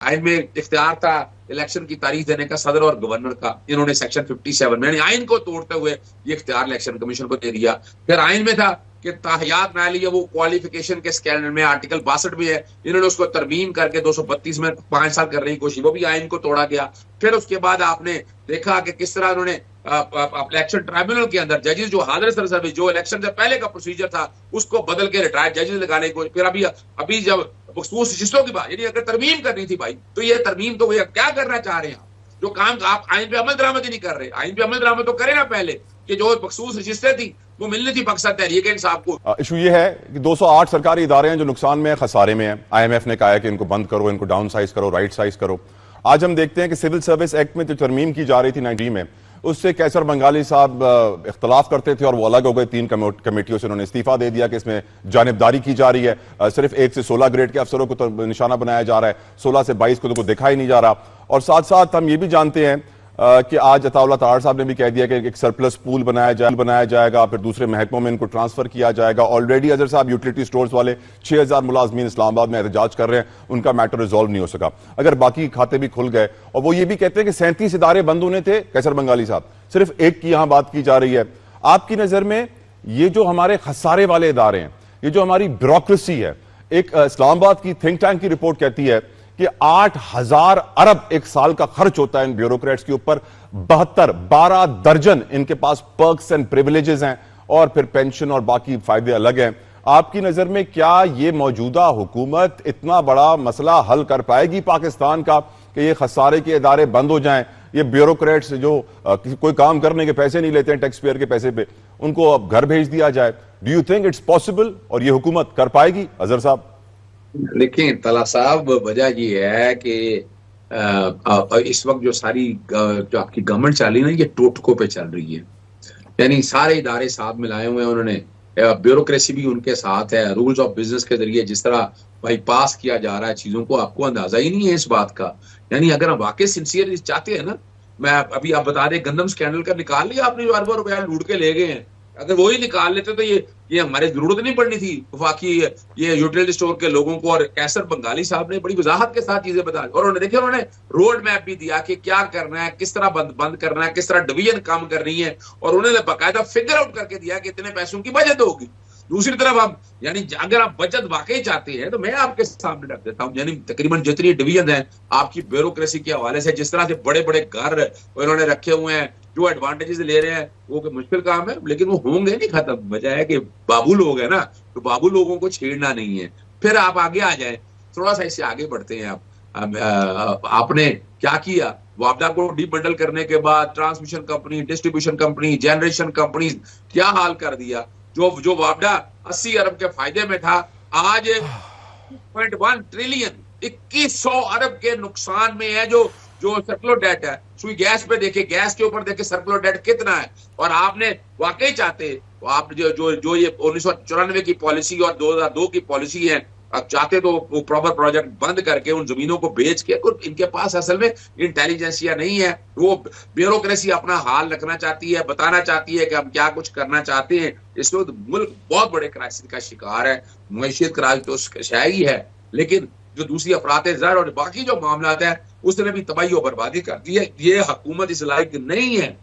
आइन में इख्तियार था इलेक्शन की तारीख देने का सदर और गवर्नर का, इन्होंने सेक्शन 57 में आइन को तोड़ते हुए ये इख्तियार इलेक्शन कमीशन को दे दिया। फिर आइन में था कि ताहियात ना लिया, वो क्वालिफिकेशन के स्कैंडल में आर्टिकल 62 में है, इन्होंने उसको तरमीम करके 232 में 5 साल करने की कोशिश, वो भी आइन को तोड़ा गया। फिर उसके बाद आपने देखा कि किस तरह उन्होंने इलेक्शन ट्राइब्यूनल के अंदर जजेस जो हाजिर सर्विस, जो इलेक्शन से पहले का प्रोसीजर था उसको बदल के रिटायर्ड जजेस लगाने को, फिर अभी जब मखसूस नशिस्तों की बात, यानी अगर तरमीम करनी थी भाई, तो ये तरमीम तो भैया क्या करना चाह रहे हैं आप? जो काम आप आइन पे अमल दरामद ही नहीं कर रहे। आइन पे अमल दरामद तो करे ना पहले, कि जो मखसूस नशिस्तें थी वो मिलनी थी पाकिस्तान तहरीक इंसाफ को। इशू ये है कि 208 सरकारी इदारे हैं जो नुकसान में है, खसारे में है। IMF ने कहा है कि इनको बंद करो, इनको डाउन साइज करो, राइट साइज करो। आज हम देखते हैं कि सिविल सर्विस एक्ट में जो तरमीम की जा रही थी 90 में, उससे कैसर बंगाली साहब इख्तलाफ करते थे और वो अलग हो गए। 3 कमेटियों से उन्होंने इस्तीफा दे दिया कि इसमें जानिबदारी की जा रही है। सिर्फ 1 से 16 ग्रेड के अफसरों को तो निशाना बनाया जा रहा है, 16 से 22 को तो देखा ही नहीं जा रहा। और साथ साथ हम ये भी जानते हैं कि आज अताउल्लाह ताहर साहब ने भी कह दिया कि एक सरप्लस पूल बनाया जाएगा, फिर दूसरे महकमों में इनको ट्रांसफर किया जाएगा। ऑलरेडी अजहर साहब यूटिलिटी स्टोर्स वाले 6000 मुलाजमीन इस्लामाबाद में एहतजाज कर रहे हैं, उनका मैटर रिजॉल्व नहीं हो सका। अगर बाकी खाते भी खुल गए, और वो ये भी कहते हैं कि 37 इदारे बंद होने थे कैसर बंगाली साहब, सिर्फ एक की यहां बात की जा रही है। आपकी नजर में ये जो हमारे खसारे वाले इदारे हैं, ये जो हमारी ब्यूरोक्रेसी है, एक इस्लामाबाद की थिंक टैंक की रिपोर्ट कहती है कि 8000 अरब एक साल का खर्च होता है इन ब्यूरोक्रेट्स के ऊपर, 12 दर्जन इनके पास पर्क्स एंड प्रिविलेजेस हैं, और फिर पेंशन और बाकी फायदे अलग हैं। आपकी नजर में क्या ये मौजूदा हुकूमत इतना बड़ा मसला हल कर पाएगी पाकिस्तान का कि ये खसारे के इदारे बंद हो जाएं? ये ब्यूरोक्रेट्स जो कोई काम करने के पैसे नहीं लेते हैं टैक्स पेयर के पैसे पे, उनको अब घर भेज दिया जाए। Do you think it's possible और ये हुकूमत कर पाएगी? अजहर साहब देखिए तला साहब, वजह ये है कि इस वक्त जो सारी जो आपकी गवर्नमेंट चल रही है ना, ये टोटकों पे चल रही है। यानी सारे इदारे साथ मिलाए हुए हैं उन्होंने, ब्यूरोक्रेसी भी उनके साथ है। रूल्स ऑफ बिजनेस के जरिए जिस तरह भाई पास किया जा रहा है चीजों को, आपको अंदाजा ही नहीं है इस बात का। यानी अगर हम वाकई सिंसियर चाहते हैं ना, मैं अभी आप बता रहे गंदम स्कैंडल का निकाल लिया आपने, जो अरबों रुपया लूट के ले गए हैं, अगर वो ही निकाल लेते तो ये हमारे जरूरत नहीं पड़नी थी वफाकी ये यूटिलिटी स्टोर के लोगों को। और कैसर बंगाली साहब ने बड़ी वजाहत के साथ चीजें बताई, और उन्होंने रोड मैप भी दिया कि क्या करना है, किस तरह बंद करना है, किस तरह डिवीजन काम करनी है, और उन्होंने बाकायदा फिगर आउट करके दिया कि इतने पैसों की बचत होगी। दूसरी तरफ हम यानी अगर आप बचत वाकई चाहते हैं तो मैं आपके सामने रख देता हूं, यानी तकरीबन जितनी डिवीजन है आपकी ब्यूरोक्रेसी के हवाले से, जिस तरह से बड़े बड़े घर उन्होंने रखे हुए हैं, जो एडवांटेजेस ले रहे हैं, वो मुश्किल काम है, लेकिन वो होंगे नहीं खत्म। वजह है कि बाबू लोग है ना, तो बाबू लोगों को छेड़ना नहीं है। फिर आप आगे आ जाए, थोड़ा सा इससे आगे बढ़ते हैं आप। आपने क्या किया? वापदा को डीबंडल करने के बाद transmission company, distribution company, generation company, क्या हाल कर दिया। जो वापडा 80 अरब के फायदे में था, आज 2.1 ट्रिलियन 2100 अरब के नुकसान में है। जो सर्कुलर डेट है, सुई गैस पे देखे, गैस के ऊपर देखे सर्कुलर डेट कितना है। और आपने वाकई चाहते तो आप जो ये 1994 की पॉलिसी और 2002 की पॉलिसी है, आप चाहते तो वो प्रॉपर प्रोजेक्ट बंद करके उन जमीनों को बेच के, इनके पास असल में इंटेलिजेंसिया नहीं है, वो ब्यूरोक्रेसी अपना हाल रखना चाहती है, बताना चाहती है कि हम क्या कुछ करना चाहते हैं। इस वक्त मुल्क बहुत बड़े क्राइसिस का शिकार है, मईशियत क्राइसिस तो शायद है, लेकिन जो दूसरी अफरात ज़र और बाकी जो मामला है उसने भी तबाही और बर्बादी कर दी है। ये हुकूमत इस लायक नहीं है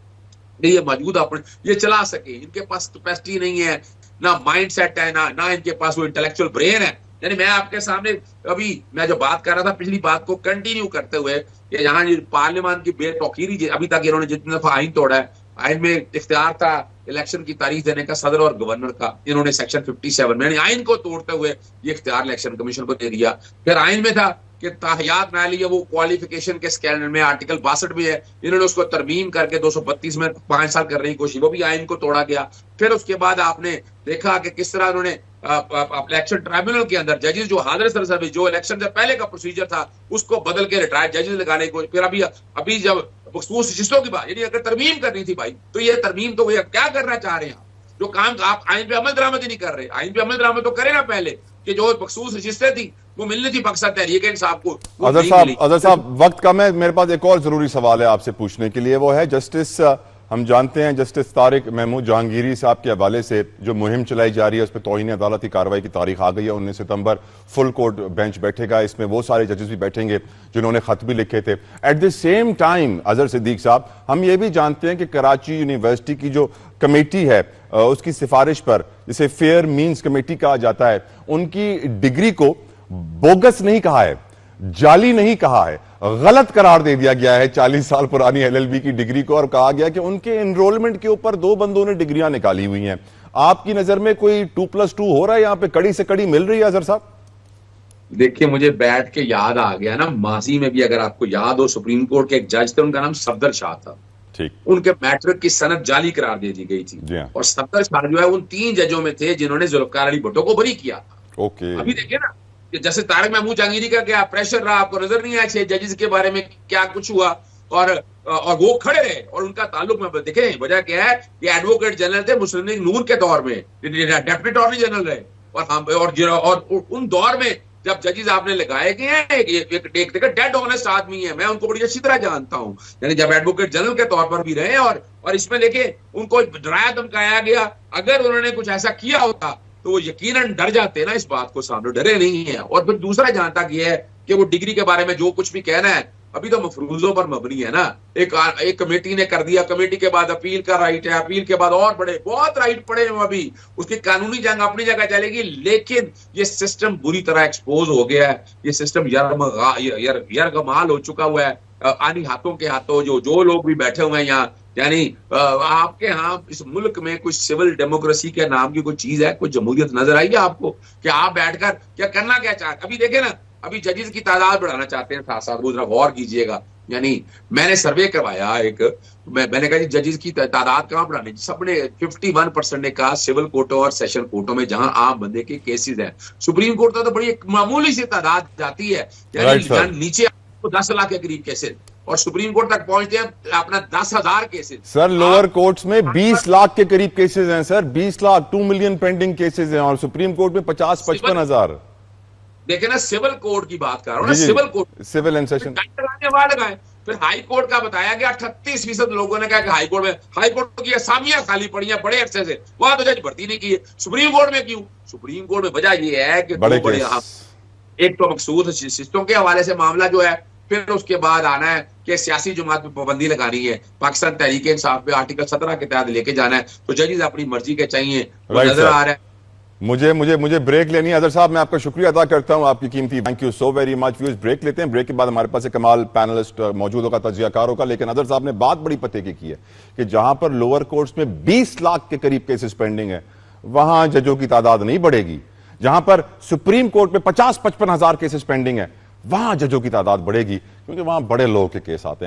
ये मौजूद अपने ये चला सके। इनके पास कैपेसिटी नहीं है, ना माइंड सेट है, ना इनके पास वो इंटेलेक्चुअल ब्रेन है। यानी मैं आपके सामने अभी मैं जो बात कर रहा था पिछली बात को कंटिन्यू करते हुए कि यहाँ पार्लियामान की बेतौकीरी, अभी तक इन्होंने जितनी दफा आइन तोड़ा है, आइन में इख्तियार था इलेक्शन की तारीख देने का सदर और गवर्नर का, इन्होंने सेक्शन 57 में आइन को तोड़ते हुए ये इख्तियार इलेक्शन कमीशन को दे दिया। फिर आइन में था कि ताहियात ना लिया, वो क्वालिफिकेशन के स्कैंडल में आर्टिकल 62 में है, इन्होंने उसको तरमीम करके 232 में 5 साल करने की कोशिश, वो भी आइन को तोड़ा गया। फिर उसके बाद आपने देखा कि किस तरह उन्होंने इलेक्शन ट्राइब्यूनल के अंदर जजेस जो हाजिर सर्विस, जो इलेक्शन से पहले का प्रोसीजर था उसको बदल के रिटायर्ड जजेस लगाने को, फिर अभी जब मखसूस नशिस्तों की बात, यानी अगर तरमीम करनी थी भाई, तो ये तरमीम तो भैया क्या करना चाह रहे हैं आप? जो काम आप आइन पे अमल दरामद ही नहीं कर रहे। आइन पे अमल दरामद तो करे ना पहले, कि जो मखसूस नशिस्तें थी वो मिलनी थी पाकिस्तान तहरीक इंसाफ को। अजहर साहब वक्त कम है, मेरे पास एक और जरूरी सवाल है आपसे पूछने के लिए, वो है जस्टिस हम जानते हैं जस्टिस तारिक महमूद जहांगीरी साहब के हवाले से जो मुहिम चलाई जा रही है उस पर तौहीन अदालत की कार्रवाई की तारीख आ गई है। 19 सितंबर फुल कोर्ट बेंच बैठेगा, इसमें वो सारे जजेस भी बैठेंगे जिन्होंने खत भी लिखे थे। At the same time Azhar Siddiq साहब, हम ये भी जानते हैं कि कराची यूनिवर्सिटी की जो कमेटी है उसकी सिफारिश पर, जिसे फेयर मीन्स कमेटी कहा जाता है, उनकी डिग्री को बोगस नहीं कहा है, जाली नहीं कहा है, गलत करार दे दिया गया है 40 साल पुरानी एलएलबी की डिग्री को, और कहा गया कि उनके एनरोलमेंट के ऊपर 2 बंदों ने डिग्रियां निकाली हुई हैं। आपकी नजर में कोई 2+2 हो रहा है, यहां पे कड़ी से कड़ी मिल रही है अजहर साहब? देखिए, मुझे बैठ के याद आ गया ना, माजी में भी अगर आपको याद हो, सुप्रीम कोर्ट के एक जज थे, उनका नाम सफदर शाह था। ठीक, उनके मैट्रिक की सनद जाली करार दे दी गई थी और सफदर शाह जो है उन 3 जजों में थे जिन्होंने जुल्फकार अली भुट्टो को बरी किया था। ओके, अभी देखिए ना, जैसे तारिक महमूद जहांगीरी का क्या प्रेशर रहा, आपको नजर नहीं आया 6 जजेस के बारे में क्या कुछ हुआ, और वो खड़े रहे और उनका ताल्लुक में देखें वजह क्या है कि एडवोकेट जनरल थे मुस्लिम लीग नून के दौर में, डेप्यूटी अटॉर्नी जनरल रहे, और उन दौर में जब जजेस आपने लगाए गए हैं, एक डेड ऑनेस्ट आदमी है, मैं उनको बड़ी अच्छी तरह जानता हूं, यानी जब एडवोकेट जनरल के तौर पर भी रहे, और इसमें देखे उनको डराया धमकाया गया। अगर उन्होंने कुछ ऐसा किया होता तो वो यकीनन डर जाते ना, इस बात को सामने डरे नहीं है। और फिर दूसरा जहां तक ये है कि वो डिग्री के बारे में जो कुछ भी कहना है, अभी तो मफरूजों पर मबनी है ना। एक कमेटी ने कर दिया, कमेटी के बाद अपील का राइट है, अपील के बाद और बहुत राइट पड़े हैं अभी, उसकी कानूनी जंग अपनी जगह चलेगी, लेकिन ये सिस्टम बुरी तरह एक्सपोज हो गया है, ये सिस्टम यरगमाल हो चुका हुआ है आनी हाथों के हाथों। जो लोग भी बैठे हुए हैं यहाँ, यानी आपके यहाँ इस मुल्क में कुछ सिविल डेमोक्रेसी के नाम की कोई चीज है, कोई जमहूरियत नजर आई है आपको कि आप बैठकर क्या करना क्या चाहते? अभी देखे ना, अभी जजेस की तादाद बढ़ाना चाहते हैं, साथ साथ वो जरा गौर कीजिएगा। यानी मैंने सर्वे करवाया मैंने कहा जजेस की तादाद कहां बढ़ानी, सबने 51% ने कहा सिविल कोर्टों और सेशन कोर्टों में जहां आम बंदे के केसेस हैं। सुप्रीम कोर्ट तो बड़ी एक मामूली सी तादाद जाती है, यानी नीचे 10 लाख के करीब केसेस, और सुप्रीम कोर्ट तक पहुंचते हैं अपना 10,000 केसेस। सर लोअर कोर्ट्स में 20 लाख के करीब केसेस हैं sir, 20 lakh 2 million pending cases हैं, और सुप्रीम कोर्ट में 50-55 हजार। देखे ना, सिविल कोर्ट की बात कर रहा हूं ना, civil court, civil and session लगाए। फिर हाई कोर्ट का बताया गया 38% लोगों ने कहा कि हाई कोर्ट की असामियां खाली पड़ी हैं बड़े अरसे से, वहां तो जज भर्ती नहीं की है। सुप्रीम कोर्ट में क्यों? सुप्रीम कोर्ट में वजह यह है कि बड़े एक तो मकसूद शिस्तों के हवाले से मामला जो है, फिर उसके बाद आना है कि सियासी जमात पे पाबंदी लगानी है, पाकिस्तान तहरीक इंसाफ पे आर्टिकल 17 के तहत लेके जाना है, तो जजेस अपनी मर्जी के चाहिए, तो नजर आ रहा है। मुझे ब्रेक लेनी है अजहर साहब, मैं आपका शुक्रिया अदा करता हूं, आपकी कीमती, thank you so very much. Viewers, break लेते हैं, ब्रेक के बाद हमारे पास एक कमाल पैनलिस्ट मौजूद होगा, तजियाकार होगा। लेकिन अजहर साहब ने बात बड़ी पते की है कि जहां पर लोअर कोर्ट्स में 20 लाख के करीब केसेस पेंडिंग है, वहां जजों की तादाद नहीं बढ़ेगी। जहां पर सुप्रीम कोर्ट में 50-55 हजार केसेस पेंडिंग है, वहां जजों की तादाद बढ़ेगी, क्योंकि वहां बड़े लोगों के केस आते हैं।